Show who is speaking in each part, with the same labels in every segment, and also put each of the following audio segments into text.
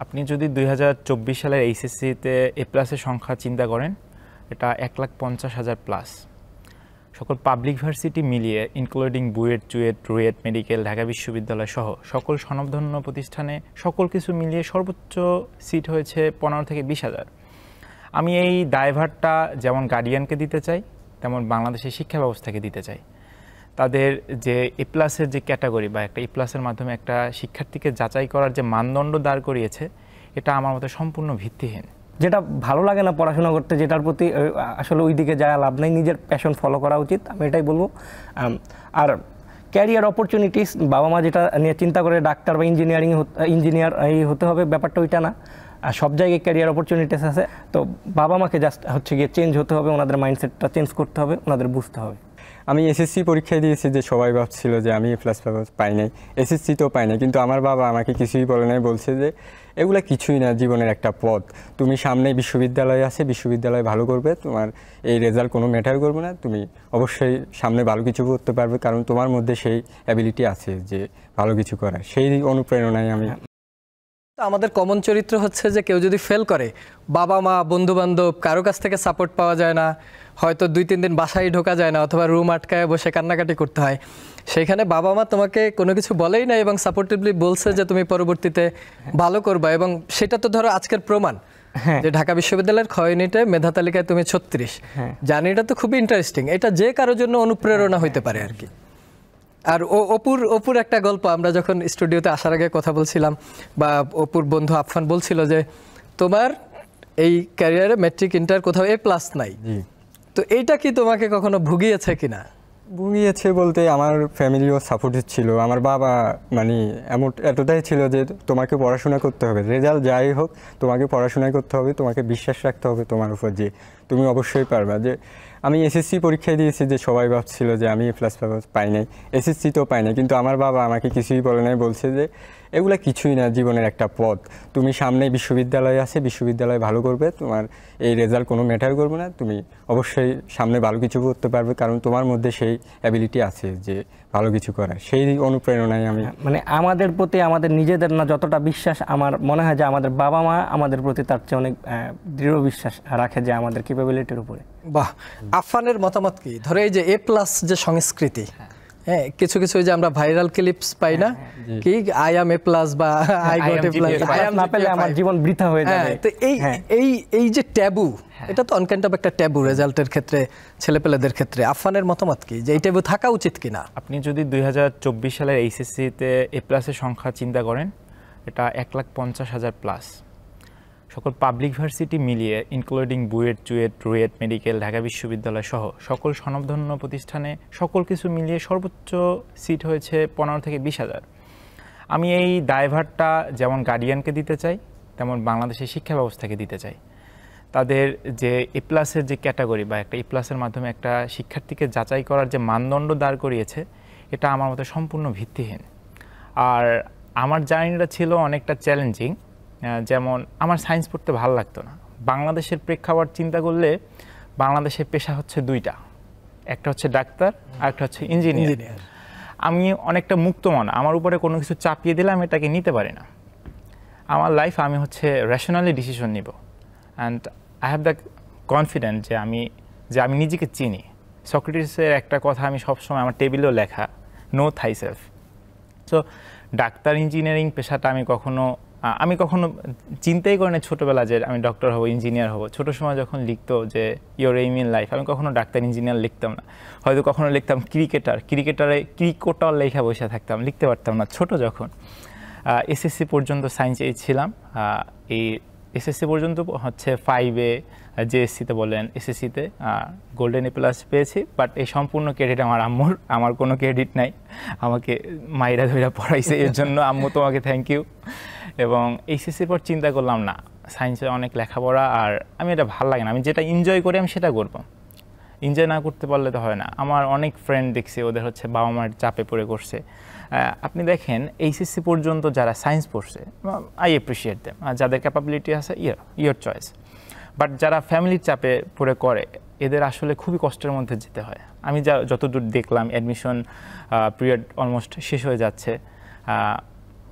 Speaker 1: আপনি যদি 2024 সালের এইচএসসিতে এ প্লাসের সংখ্যা চিন্তা করেন, এটা 1,50,000 প্লাস। সকল পাবলিক ভার্সিটি মিলিয়ে ইনক্লুডিং বুয়েট, চুয়েট, রুয়েট, মেডিকেল, ঢাকা বিশ্ববিদ্যালয় সহ সকল স্বনামধন্য প্রতিষ্ঠানে সকল কিছু মিলিয়ে সর্বোচ্চ সিট হয়েছে 15 থেকে 20,000। আমি এই দায়ভারটা যেমন গার্ডিয়ানকে দিতে চাই, তেমন বাংলাদেশের শিক্ষা ব্যবস্থাকে দিতে চাই। তাদের যে এ প্লাসের যে ক্যাটাগরি বা একটা এ প্লাসের মাধ্যমে একটা শিক্ষার্থীকে যাচাই করার যে মানদণ্ড দাঁড় করিয়েছে, এটা আমার মতে সম্পূর্ণ ভিত্তিহীন।
Speaker 2: যেটা ভালো লাগে না পড়াশোনা করতে, যেটার প্রতি আসলে ওই দিকে যাওয়া লাভ নাই, নিজের প্যাশন ফলো করা উচিত, আমি এটাই বলবো। আর ক্যারিয়ার অপরচুনিটিস, বাবা মা যেটা নিয়ে চিন্তা করে ডাক্তার বা ইঞ্জিনিয়ার হতে হবে, ব্যাপারটা ওইটা না। আর সব জায়গায় ক্যারিয়ার অপরচুনিটিস আছে, তো বাবা মাকে জাস্ট গিয়ে চেঞ্জ হতে হবে, ওনাদের মাইন্ডসেটটা চেঞ্জ করতে হবে, ওনাদের বুঝতে হবে।
Speaker 3: আমি এসএসসি পরীক্ষায় দিয়েছি, যে সবাই ভাবছিল যে আমি প্লাস পাই নাই, এসএসসিতেও পাই নাই, কিন্তু আমার বাবা আমাকে কিছুই বলে নাই, বলছে যে এগুলা কিছুই না, জীবনের একটা পথ, তুমি সামনে বিশ্ববিদ্যালয় আছে, বিশ্ববিদ্যালয় ভালো করবে, তোমার এই রেজাল্ট কোনো ম্যাটার করবে না, তুমি অবশ্যই সামনে ভালো কিছু করতে পারবে, কারণ তোমার মধ্যে সেই অ্যাবিলিটি আছে যে ভালো কিছু করার। সেই অনুপ্রেরণায় আমি।
Speaker 4: আমাদের কমন চরিত্র হচ্ছে যে কেউ যদি ফেল করে, বাবা মা, বন্ধু বান্ধব, কারো কাছ থেকে সাপোর্ট পাওয়া যায় না, হয়তো 2-3 দিন বাসায় ঢোকা যায় না, অথবা রুম আটকায় বসে কান্নাকাটি করতে হয়। সেইখানে বাবা মা তোমাকে কোনো কিছু বলেই না এবং সাপোর্টিভলি বলছে যে তুমি পরবর্তীতে ভালো করবা, এবং সেটা তো ধরো আজকের প্রমাণ যে ঢাকা বিশ্ববিদ্যালয়ের খ ইউনিটে মেধা তালিকায় তুমি 36। জানি, এটা তো খুবই ইন্টারেস্টিং, এটা যে কারোর জন্য অনুপ্রেরণা হইতে পারে আর কি। আর অপুর একটা গল্প, আমরা যখন স্টুডিওতে আসার আগে কথা বলছিলাম, বা অপুর বন্ধু আফফান বলছিল যে তোমার এই ক্যারিয়ারে ম্যাট্রিক ইন্টার কোথাও এ প্লাস নাই, তো এইটা কি তোমাকে কখনো ভুগিয়েছে কিনা?
Speaker 3: ভুগিয়েছে বলতে, আমার ফ্যামিলিও সাপোর্টিভ ছিল, আমার বাবা মানে এতটাই ছিল যে তোমাকে পড়াশোনা করতে হবে, রেজাল্ট যাই হোক তোমাকে পড়াশোনা করতে হবে, তোমাকে বিশ্বাস রাখতে হবে তোমার উপর যে তুমি অবশ্যই পারবা। যে আমি এসএসসি পরীক্ষায় দিয়েছি, যে সবাই ভাবছিল যে আমি প্লাস পাই নাই, এসএসসিতেও পাই নাই, কিন্তু আমার বাবা আমাকে কিছুই বলে নাই, বলছে যে এগুলা কিছুই না, জীবনের একটা পথ, তুমি সামনে বিশ্ববিদ্যালয় আছে, বিশ্ববিদ্যালয় ভালো করবে, তোমার এই রেজাল্ট কোনো ম্যাটার করবে না, তুমি অবশ্যই সামনে ভালো কিছু করতে পারবে, কারণ তোমার মধ্যে সেই অ্যাবিলিটি আছে যে ভালো কিছু করার। সেই অনুপ্রেরণায় আমি।
Speaker 2: মানে আমাদের প্রতি আমাদের নিজেদের না যতটা বিশ্বাস, আমার মনে হয় যে আমাদের বাবা মা আমাদের প্রতি তার চেয়ে অনেক দৃঢ় বিশ্বাস রাখে যে আমাদের ক্যাপাবিলিটির উপরে।
Speaker 4: বাহ, আফফানের মতামত কি? ধরো এই যে এ প্লাস যে সংস্কৃতি, হ্যাঁ, কিছু কিছু যে আমরা ভাইরাল ক্লিপস পাই না, কি আই এম এ প্লাস বা আই গট এ প্লাস,
Speaker 2: না পেলে আমার জীবন বৃথা হয়ে যাবে,
Speaker 4: তো এই যে ট্যাবু, এটা তো অনকাইন্ড একটা ট্যাবু রেজাল্টের ক্ষেত্রে, ছেলেপেলেদের ক্ষেত্রে। আফফানের মতামত কি, যে এই ট্যাবু থাকা উচিত কিনা?
Speaker 1: আপনি যদি 2024 সালের এইচএসসিতে এ প্লাসের সংখ্যা চিন্তা করেন, এটা 1,50,000 প্লাস। সকল পাবলিক ভার্সিটি মিলিয়ে ইনক্লুডিং বুয়েট, চুয়েট, রুয়েট, মেডিকেল, ঢাকা বিশ্ববিদ্যালয় সহ সকল স্বনামধন্য প্রতিষ্ঠানে সকল কিছু মিলিয়ে সর্বোচ্চ সিট হয়েছে 15 থেকে 20,000। আমি এই দায়ভারটা যেমন গার্ডিয়ানকে দিতে চাই, তেমন বাংলাদেশের শিক্ষা ব্যবস্থাকে দিতে চাই। তাদের যে এ প্লাসের যে ক্যাটাগরি বা একটা এ প্লাসের মাধ্যমে একটা শিক্ষার্থীকে যাচাই করার যে মানদণ্ড দাঁড় করিয়েছে, এটা আমার মতে সম্পূর্ণ ভিত্তিহীন। আর আমার জার্নিটা ছিল অনেকটা চ্যালেঞ্জিং। যেমন আমার সায়েন্স পড়তে ভালো লাগতো না। বাংলাদেশের প্রেক্ষাপট চিন্তা করলে বাংলাদেশের পেশা হচ্ছে 2টা, একটা হচ্ছে ডাক্তার আর একটা হচ্ছে ইঞ্জিনিয়ার। আমি অনেকটা মুক্ত মনা, আমার উপরে কোনো কিছু চাপিয়ে দিলে আমি এটাকে নিতে পারি না। আমার লাইফ আমি হচ্ছে র্যাশনালি ডিসিশন নিব, and I have the confident যে আমি নিজেকে চিনি। সক্রেটিসের একটা কথা আমি সবসময় আমার টেবিলেও লেখা, নো থাই সেলফ। সো ডাক্তার, ইঞ্জিনিয়ারিং পেশাটা আমি কখনো চিন্তাই করি না ছোটোবেলা যে আমি ডক্টর হব, ইঞ্জিনিয়ার হব। ছোটো সময় যখন লিখতো যে ইয়োর এইম ইন লাইফ, আমি কখনো ডাক্তার, ইঞ্জিনিয়ার লিখতাম না। হয়তো কখনো লিখতাম ক্রিকেটার লেখা বসে থাকতাম, লিখতে পারতাম না ছোটো যখন। এসএসসি পর্যন্ত সায়েন্সেই ছিলাম। এই এসএসসি পর্যন্ত হচ্ছে 5-এ জেএসসিতে বলেন, এসএসসিতে গোল্ডেন এ প্লাস পেয়েছি, বাট এই সম্পূর্ণ ক্রেডিট আমার আম্মুর, আমার কোনো ক্রেডিট নাই। আমাকে মাইরা ধইরা পড়াইছে, এর জন্য আম্মু তোমাকে থ্যাংক ইউ। এবং এইচএসসির পর চিন্তা করলাম না, সায়েন্সে অনেক লেখাপড়া, আর আমি এটা ভালো লাগে না, আমি যেটা এনজয় করি আমি সেটা করবো। এনজয় না করতে পারলে তো হয় না। আমার অনেক ফ্রেন্ড দেখছি, ওদের হচ্ছে বাবা মার চাপে পড়ে করছে। আপনি দেখেন এইচএসসি পর্যন্ত যারা সায়েন্স পড়ছে, আই অ্যাপ্রিসিয়েট দেম, যাদের ক্যাপাবিলিটি আছে ইয়োর চয়েস। বাট যারা ফ্যামিলির চাপে পড়ে করে, এদের আসলে খুবই কষ্টের মধ্যে যেতে হয়। আমি যতদূর দেখলাম, অ্যাডমিশন পিরিয়ড অলমোস্ট শেষ হয়ে যাচ্ছে,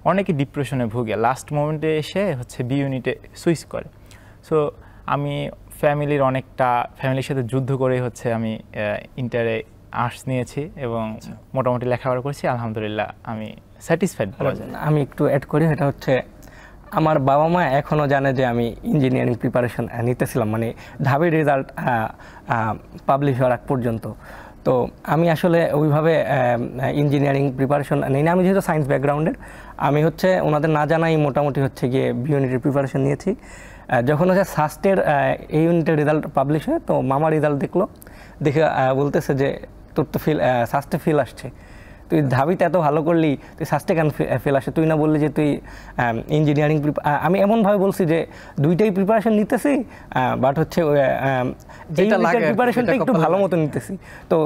Speaker 1: অনেকে ডিপ্রেশনে ভুগে লাস্ট মোমেন্টে এসে হচ্ছে বি ইউনিটে সুইচ করে। সো আমি ফ্যামিলির সাথে যুদ্ধ করে হচ্ছে আমি ইন্টারে আর্টস নিয়েছি এবং মোটামুটি লেখাপড়া করছি, আলহামদুলিল্লাহ আমি স্যাটিসফাইড।
Speaker 2: আমি একটু অ্যাড করি, এটা হচ্ছে আমার বাবা মা এখনও জানে যে আমি ইঞ্জিনিয়ারিং প্রিপারেশন নিতেছিলাম, মানে ঢাবির রেজাল্ট পাবলিশ হওয়ার আগ পর্যন্ত। তো আমি আসলে ওইভাবে ইঞ্জিনিয়ারিং প্রিপারেশন নিই না, আমি যেহেতু সায়েন্স ব্যাকগ্রাউন্ডের, আমি হচ্ছে ওনাদের না জানাই মোটামুটি হচ্ছে গিয়ে বি ইউনিটের প্রিপারেশন নিয়েছি। যখন হচ্ছে সাস্টের এই ইউনিটের রেজাল্ট পাবলিশ হয়, তো মামা রেজাল্ট দেখলো, দেখে বলতেছে যে তোর তো সাস্টে ফেল আসছে, তুই ঢাবিতে এত ভালো করলি, তুই সাস্টে কেন ফেল আসে, তুই না বললি যে তুই ইঞ্জিনিয়ারিং। আমি এমনভাবে বলছি যে দুইটাই প্রিপারেশন নিতেছি, বাট হচ্ছে প্রিপারেশনটা একটু ভালো মতো নিতেছি। তো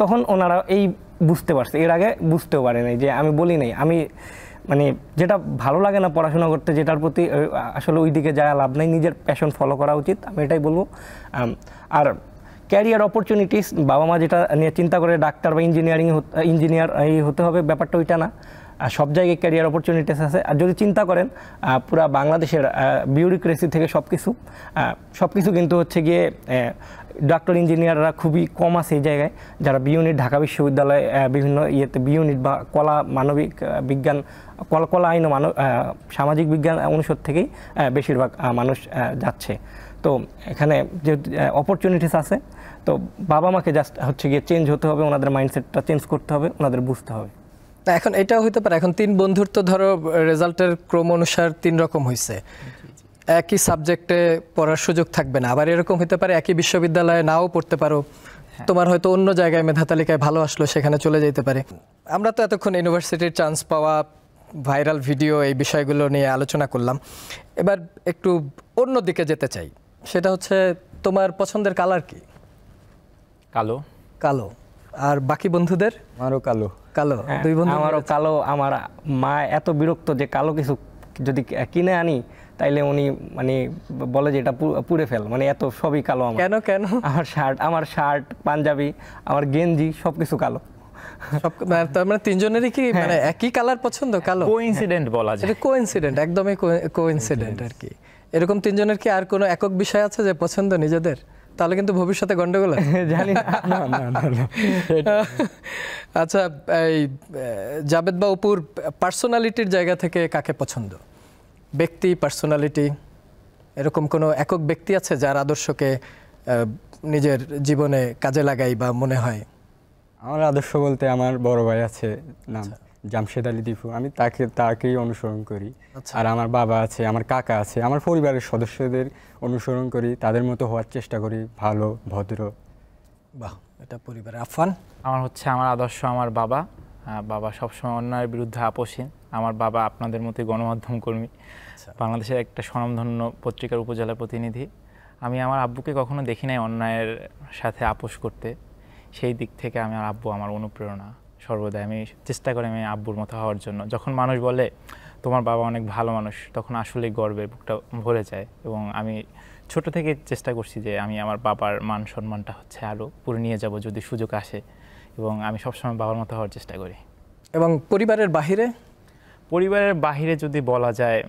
Speaker 2: তখন ওনারা এই বুঝতে পারছে, এর আগে বুঝতেও পারে নাই যে আমি বলি নাই, আমি মানে যেটা ভালো লাগে না পড়াশোনা করতে, যেটার প্রতি আসলে ওই দিকে যাওয়া লাভ নাই, নিজের প্যাশন ফলো করা উচিত, আমি এটাই বলবো। আর ক্যারিয়ার অপরচুনিটিস, বাবা মা যেটা নিয়ে চিন্তা করে ডাক্তার বা ইঞ্জিনিয়ার হতে হবে, ব্যাপারটা ওইটা না। সব জায়গায় ক্যারিয়ার অপরচুনিটিস আছে। আর যদি চিন্তা করেন পুরা বাংলাদেশের বিউরোক্রেসি থেকে সব কিছু কিন্তু হচ্ছে গিয়ে ডক্টর ইঞ্জিনিয়াররা খুবই কম আছে এই জায়গায়, যারা বি ইউনিট ঢাকা বিশ্ববিদ্যালয় বিভিন্ন ইয়েতে বি ইউনিট বা কলা মানবিক বিজ্ঞান, কলা আইন ও সামাজিক বিজ্ঞান অনুষদ থেকেই বেশিরভাগ মানুষ যাচ্ছে। তো এখানে যে অপরচুনিটিস আছে, তো বাবা মাকে জাস্ট হচ্ছে গিয়ে চেঞ্জ হতে হবে, ওনাদের মাইন্ডসেটটা চেঞ্জ করতে হবে, ওনাদের বুঝতে হবে।
Speaker 4: এখন এটাও হইতে পারে, এখন 3 বন্ধুর তো ধরো রেজাল্টের ক্রম অনুসার 3 রকম হয়েছে, একই সাবজেক্টে পড়ার সুযোগ থাকবে না, আবার এরকম হতে পারে একই বিশ্ববিদ্যালয়ে নাও পড়তে পারো, তোমার হয়তো অন্য জায়গায় মেধা তালিকায় ভালো আসলো, সেখানে চলে যেতে পারে। আমরা তো এতক্ষণ ইউনিভার্সিটির চান্স পাওয়া, ভাইরাল ভিডিও, এই বিষয়গুলো নিয়ে আলোচনা করলাম। এবার একটু অন্য দিকে যেতে চাই, সেটা হচ্ছে তোমার পছন্দের কালার কি?
Speaker 1: কালো।
Speaker 4: কালো। আর বাকি বন্ধুদের?
Speaker 3: আমারও কালো।
Speaker 4: কালো। 2 বন্ধু
Speaker 2: আমারও কালো। আমার মা এত বিরক্ত যে কালো কিছু যদি কিনে আনি তাইলে উনি মানে বলে যে এটা পুড়ে ফেল, মানে এত সবই কালো। আমার
Speaker 4: কেন
Speaker 2: আমার শার্ট পাঞ্জাবি, আমার গেঞ্জি সবকিছু কালো।
Speaker 4: সব তার মানে 3 জনেরই কি মানে একই কালার পছন্দ? কালো
Speaker 1: কোইন্সিডেন্ট বলা যায়।
Speaker 4: এটা কোইন্সিডেন্ট, একদমই কোইন্সিডেন্ট আর কি। এরকম 3 জনের কি আর কোনো একক বিষয় আছে যে পছন্দ নিজেদের? তাহলে কিন্তু ভবিষ্যতে গন্ডগোল আছে।
Speaker 2: জানি না।
Speaker 4: আচ্ছা, এই জাবেদ বা অপুর পার্সোনালিটির জায়গা থেকে কাকে পছন্দ? ব্যক্তি, পার্সোনালিটি, এরকম কোনো একক ব্যক্তি আছে যার আদর্শকে নিজের জীবনে কাজে লাগাই বা মনে হয়?
Speaker 3: আমার আদর্শ বলতে আমার বড় ভাই আছে, নাম জামশেদ আলী দীপু, আমি তাকেই অনুসরণ করি। আর আমার বাবা আছে, আমার কাকা আছে, আমার পরিবারের সদস্যদের অনুসরণ করি, তাদের মতো হওয়ার চেষ্টা করি, ভালো ভদ্র।
Speaker 4: বাহ, এটা পরিবারের। আফান?
Speaker 1: আমার আদর্শ আমার বাবা। বাবা সবসময় অন্যায়ের বিরুদ্ধে আপোষহীন। আমার বাবা আপনাদের মতোই গণমাধ্যম কর্মী, বাংলাদেশের একটা স্বনামধন্য পত্রিকার উপজেলা প্রতিনিধি। আমি আমার আব্বুকে কখনো দেখি নাই অন্যায়ের সাথে আপোষ করতে। সেই দিক থেকে আমার আব্বু আমার অনুপ্রেরণা সর্বদাই। আমি চেষ্টা করি আমি আব্বুর মতো হওয়ার জন্য। যখন মানুষ বলে তোমার বাবা অনেক ভালো মানুষ, তখন আসলেই গর্বে বুকটা ভরে যায়। এবং আমি ছোট থেকে চেষ্টা করছি যে আমি আমার বাবার মান সম্মানটা হচ্ছে আরও পুরো নিয়ে যাব যদি সুযোগ আসে, এবং আমি সবসময় বাবার মতো হওয়ার চেষ্টা করি।
Speaker 4: এবং পরিবারের বাহিরে?
Speaker 1: পরিবারের বাহিরে যদি বলা যায়,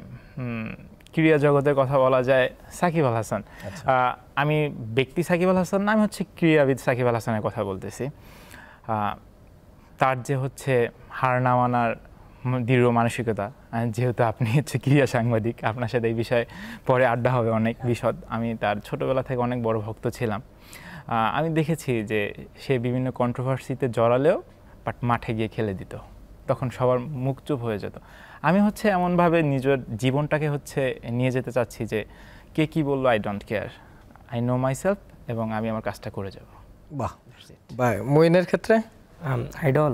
Speaker 1: ক্রীড়া জগতের কথা বলা যায়, সাকিব আল হাসান। আমি ব্যক্তি সাকিব আল হাসান না, আমি হচ্ছে ক্রীড়াবিদ সাকিব আল হাসানের কথা বলতেছি। তার যে হচ্ছে হার না মানার দৃঢ় মানসিকতা, যেহেতু আপনি হচ্ছে ক্রীড়া সাংবাদিক, আপনার সাথে এই বিষয়ে পরে আড্ডা হবে অনেক বিশদ। আমি তার ছোটোবেলা থেকে অনেক বড় ভক্ত ছিলাম। আমি দেখেছি যে সে বিভিন্ন কন্ট্রোভার্সিতে জড়ালেও বাট মাঠে গিয়ে খেলে দিত, তখন সবার মুখ চুপ হয়ে যেত। আমি হচ্ছে এমনভাবে নিজের জীবনটাকে হচ্ছে নিয়ে যেতে চাচ্ছি যে কে কী বললো I don't care, I know myself, এবং আমি আমার কাজটা করে যাব।
Speaker 4: বাহ। মইনের ক্ষেত্রে
Speaker 2: আইডল?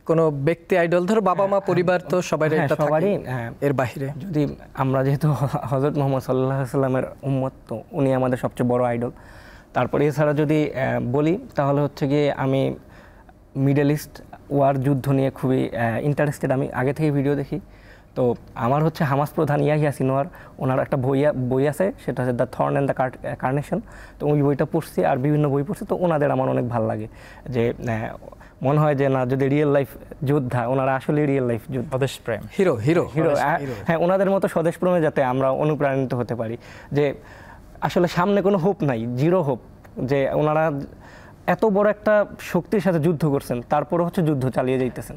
Speaker 4: কোনো ব্যক্তি আইডল? ধরো বাবা মা পরিবার তো সবারই এর বাহিরে
Speaker 2: যদি আমরা যেহেতু হযরত মুহাম্মদ সাল্লাল্লাহু আলাইহি ওয়াসাল্লামের উম্মত, তো উনি আমাদের সবচেয়ে বড় আইডল। তারপরে এছাড়া যদি বলি তাহলে হচ্ছে গিয়ে আমি মিডল ইস্ট ওয়ার যুদ্ধ নিয়ে খুবই ইন্টারেস্টেড। আমি আগে থেকে ভিডিও দেখি। তো আমার হচ্ছে হামাস প্রধান ইয়াহিয়া সিনওয়ার, ওনার একটা বই আছে, সেটা হচ্ছে the thorn and the carnation. তো ওই বইটা পড়ছি আর বিভিন্ন বই পড়ছি, তো ওনাদের আমার অনেক ভালো লাগে যে মনে হয় যে না, যদি রিয়েল লাইফ যোদ্ধা, ওনারা আসলে রিয়েল লাইফ যোদ্ধা,
Speaker 1: স্বদেশ প্রেম।
Speaker 4: Hero hero
Speaker 2: hero. হ্যাঁ, ওনাদের মতো স্বদেশপ্রেমে যাতে আমরা অনুপ্রাণিত হতে পারি, যে আসলে সামনে কোনো হোপ নাই, জিরো হোপ, যে ওনারা এত বড় একটা শক্তির সাথে যুদ্ধ করছেন, তারপরে হচ্ছে যুদ্ধ চালিয়ে যাইতেছেন।